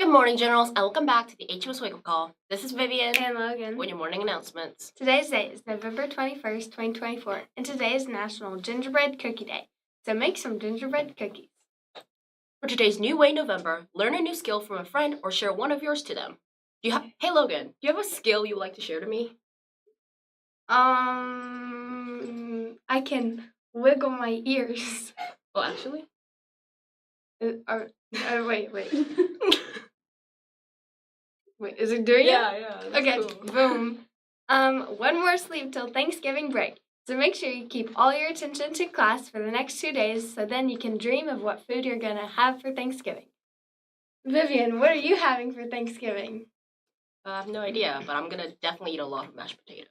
Good morning, Generals, and welcome back to the HMS Wake Up Call. This is Vivian and Logan with your morning announcements. Today's date is November 21st, 2024, and today is National Gingerbread Cookie Day, so make some gingerbread cookies. For today's New Way November, learn a new skill from a friend or share one of yours to them. Hey, Logan, do you have a skill you would like to share to me? I can wiggle my ears. Oh, actually? Wait. Wait, is it doing it? Yeah. Okay, cool. Boom. One more sleep till Thanksgiving break. So make sure you keep all your attention to class for the next 2 days so then you can dream of what food you're going to have for Thanksgiving. Vivian, what are you having for Thanksgiving? I have no idea, but I'm going to definitely eat a lot of mashed potatoes.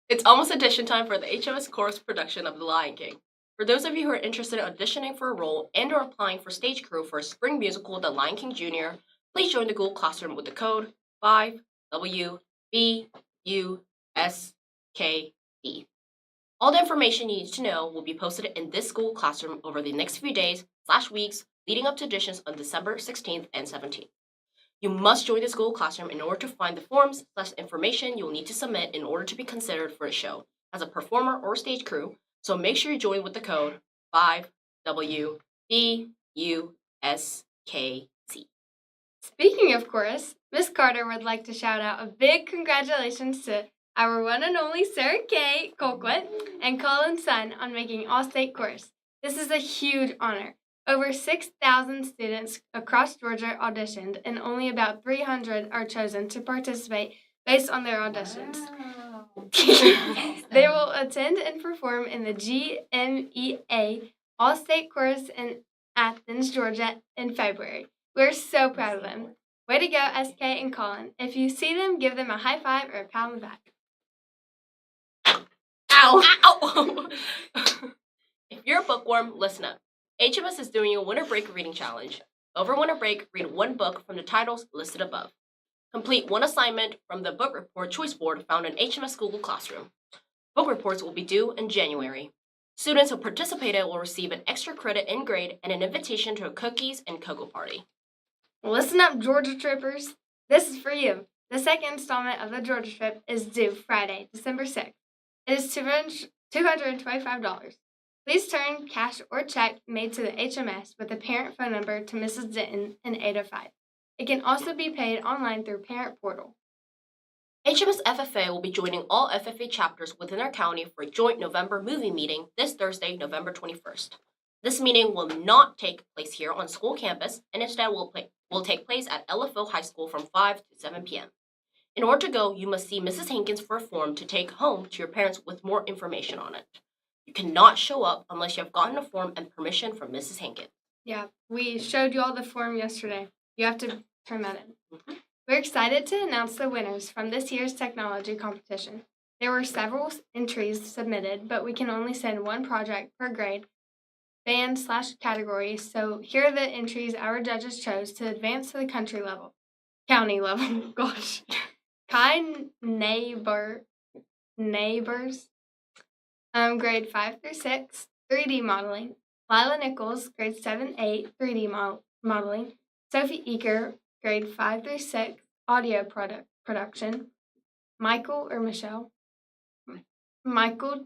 It's almost audition time for the HMS chorus production of The Lion King. For those of you who are interested in auditioning for a role and or applying for stage crew for a spring musical, The Lion King Jr., please join the Google Classroom with the code 5WBUSKD. All the information you need to know will be posted in this Google Classroom over the next few days/weeks leading up to auditions on December 16th and 17th. You must join this Google Classroom in order to find the forms/information you'll need to submit in order to be considered for a show as a performer or stage crew, so make sure you join with the code 5WBUSKC. Speaking of chorus, Miss Carter would like to shout out a big congratulations to our one and only Sarah Kay Colquitt and Colin's son on making All-State Chorus. This is a huge honor. Over 6,000 students across Georgia auditioned, and only about 300 are chosen to participate based on their auditions. Wow. They will attend and perform in the GMEA All-State Chorus in Athens, Georgia in February. We're so proud of them. Way to go, SK and Colin. If you see them, give them a high five or a pat on the back. Ow! If you're a bookworm, listen up. HMS is doing a winter break reading challenge. Over winter break, read one book from the titles listed above. Complete one assignment from the book report choice board found in HMS Google Classroom. Book reports will be due in January. Students who participated will receive an extra credit in grade and an invitation to a cookies and cocoa party. Listen up, Georgia Trippers. This is for you. The second installment of the Georgia trip is due Friday, December 6th. It is $225. Please turn cash or check made to the HMS with a parent phone number to Mrs. Denton in 805. It can also be paid online through Parent Portal. HMS FFA will be joining all FFA chapters within our county for a joint November movie meeting this Thursday, November 21st. This meeting will not take place here on school campus and instead will take place at LFO High School from 5 to 7 p.m. In order to go, you must see Mrs. Hankins for a form to take home to your parents with more information on it. You cannot show up unless you have gotten a form and permission from Mrs. Hankins. Yeah, we showed you all the form yesterday. You have to turn that in. We're excited to announce the winners from this year's technology competition. There were several entries submitted, but we can only send one project per grade, band/category, so here are the entries our judges chose to advance to the county level. Gosh. Kai Neighbors, grade 5 through 6, 3D modeling. Lila Nichols, grade 7-8, 3D modeling. Sophie Eaker, grade 5 through 6, audio production. Michael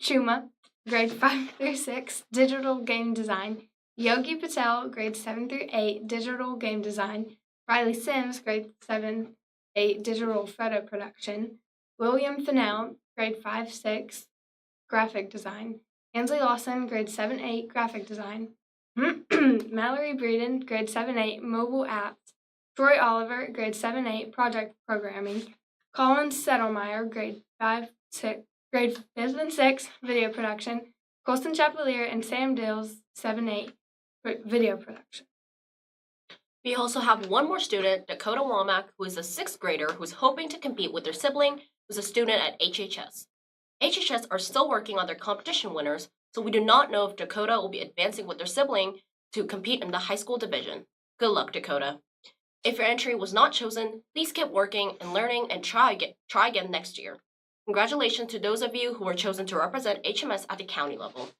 Chuma, grade 5 through 6, digital game design. Yogi Patel, grade 7 through 8, digital game design. Riley Sims, grade 7-8, digital photo production. William Fennell, grade 5-6, graphic design. Ansley Lawson, grade 7-8, graphic design. Mallory Breeden, grade 7-8, mobile apps. Troy Oliver, grade 7-8, project programming. Colin Settlemeyer, grade 5 and 6, video production. Colson Chapelier and Sam Dills, 7-8, video production. We also have one more student, Dakota Womack, who is a 6th grader who is hoping to compete with their sibling, who's a student at HHS. HHS are still working on their competition winners, so we do not know if Dakota will be advancing with their sibling to compete in the high school division. Good luck, Dakota. If your entry was not chosen, please keep working and learning and try again next year. Congratulations to those of you who were chosen to represent HMS at the county level.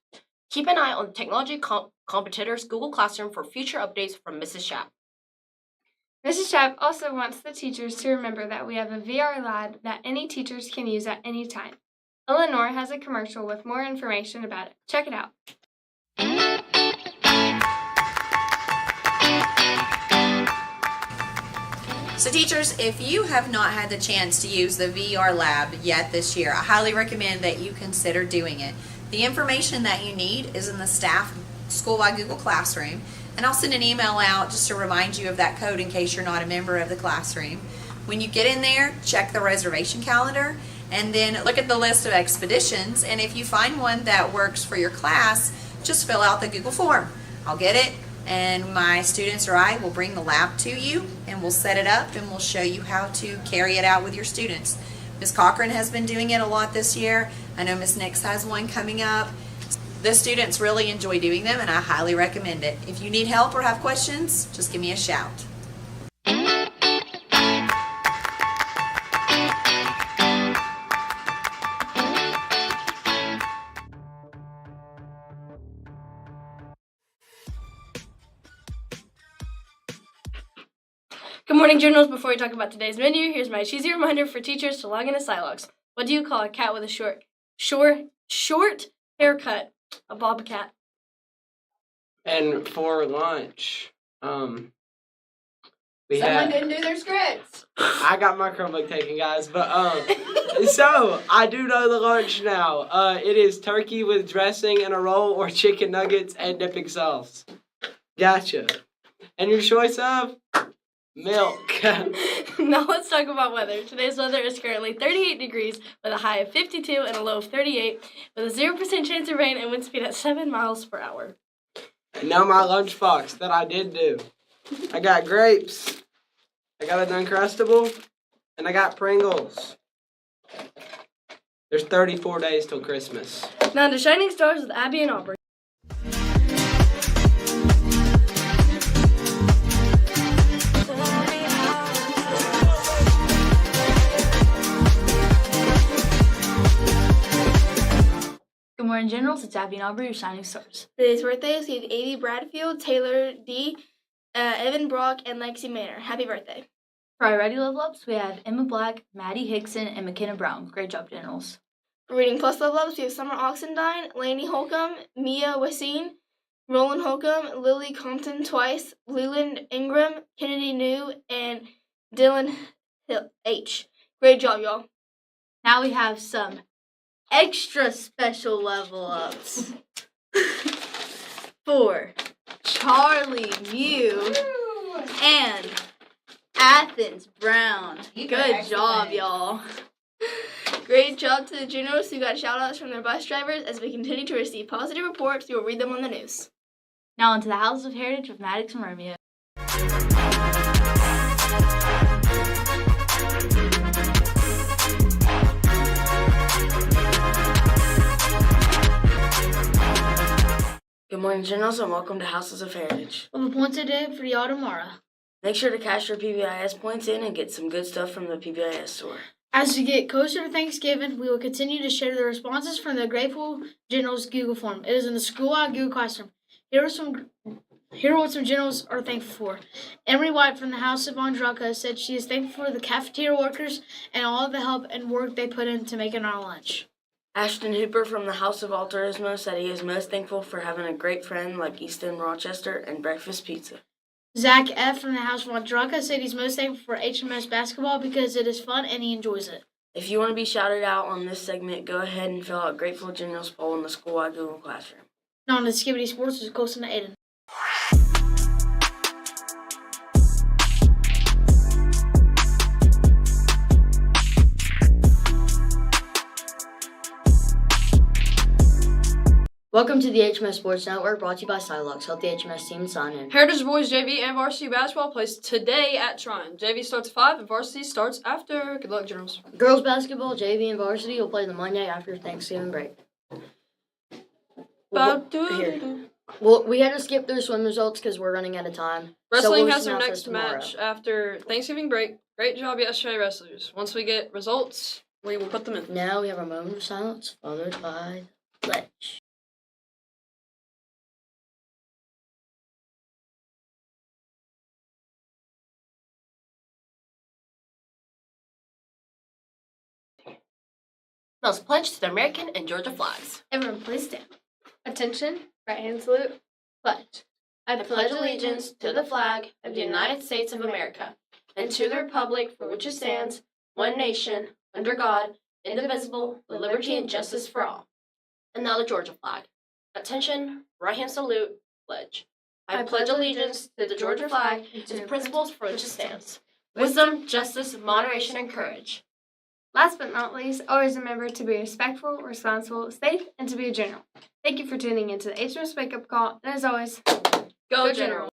Keep an eye on the technology competitor's Google Classroom for future updates from Mrs. Schapp. Mrs. Schapp also wants the teachers to remember that we have a VR lab that any teachers can use at any time. Eleanor has a commercial with more information about it. Check it out. So teachers, if you have not had the chance to use the VR lab yet this year, I highly recommend that you consider doing it. The information that you need is in the staff school-wide Google Classroom, and I'll send an email out just to remind you of that code in case you're not a member of the classroom. When you get in there, check the reservation calendar and then look at the list of expeditions, and if you find one that works for your class, just fill out the Google form. I'll get it, and my students or I will bring the lab to you and we'll set it up and we'll show you how to carry it out with your students. Ms. Cochran has been doing it a lot this year. I know Ms. Nix has one coming up. The students really enjoy doing them and I highly recommend it. If you need help or have questions, just give me a shout. Good morning, journals. Before we talk about today's menu, here's my cheesy reminder for teachers to log into Silox. What do you call a cat with a short haircut? A bobcat. And for lunch, we Someone had. didn't do their scripts. I got my Chromebook taken, guys, but so I do know the lunch now. It is turkey with dressing and a roll, or chicken nuggets and dipping sauce. Gotcha. And your choice of milk. Now let's talk about weather. Today's weather is currently 38 degrees with a high of 52 and a low of 38 with a 0% chance of rain and wind speed at 7 miles per hour. And now my lunchbox that I did do. I got grapes. I got an Uncrustable. And I got Pringles. There's 34 days till Christmas. Now to Shining Stars with Abby and Aubrey. Good morning, Generals. It's Abby and Aubrey, your Shining Stars. Today's birthdays, we have A.B. Bradfield, Taylor D., Evan Brock, and Lexi Manor. Happy birthday. For our Ready Level Ups, we have Emma Black, Maddie Hickson, and McKenna Brown. Great job, Generals. For Reading Plus Level Ups, we have Summer Oxendine, Lainey Holcomb, Mia Wassine, Roland Holcomb, Lily Compton twice, Leland Ingram, Kennedy New, and Dylan H. Great job, y'all. Now we have some extra special level ups for Charlie Mew and Athens Brown. Good job, y'all. Great job to the juniors who got shout-outs from their bus drivers. As we continue to receive positive reports, you will read them on the news. Now on to the Houses of Heritage with Maddox and Romeo. Good morning, Generals, and welcome to Houses of Heritage. With a point today for y'all tomorrow. Make sure to cash your PBIS points in and get some good stuff from the PBIS store. As we get closer to Thanksgiving, we will continue to share the responses from the Grateful Generals Google form. It is in the school-wide Google Classroom. Here are what some generals are thankful for. Emery White from the House of Andraka said she is thankful for the cafeteria workers and all of the help and work they put into making our lunch. Ashton Hooper from the House of Altruismo said he is most thankful for having a great friend like Easton Rochester and breakfast pizza. Zach F. from the House of Andraka said he's most thankful for HMS basketball because it is fun and he enjoys it. If you want to be shouted out on this segment, go ahead and fill out Grateful Generals poll in the school-wide Google Classroom. Now on to Skibbity Sports with Colson and Aiden. Welcome to the HMS Sports Network, brought to you by Silox. Help the HMS team sign in. Heritage Boys JV and Varsity Basketball plays today at Tryon. JV starts at 5 and Varsity starts after. Good luck, Generals. Girls basketball, JV and Varsity will play the Monday after Thanksgiving break. Well, we had to skip through swim results because we're running out of time. Wrestling we'll has their announce next those tomorrow. match after Thanksgiving break. Great job yesterday, wrestlers. Once we get results, we will put them in. Now we have a moment of silence, followed by pledge. Now let's pledge to the American and Georgia flags. Everyone, please stand. Attention, right hand salute, pledge. I pledge allegiance to the flag of the United States of America and to the republic for which it stands, one nation, under God, indivisible, with liberty and justice for all. And now the Georgia flag. Attention, right hand salute, pledge. I pledge allegiance to the Georgia flag and to the principles for which it stands. Wisdom, justice, moderation, and courage. Last but not least, always remember to be respectful, responsible, safe, and to be a general. Thank you for tuning into the HMS Wake Up Call, and as always, Go General.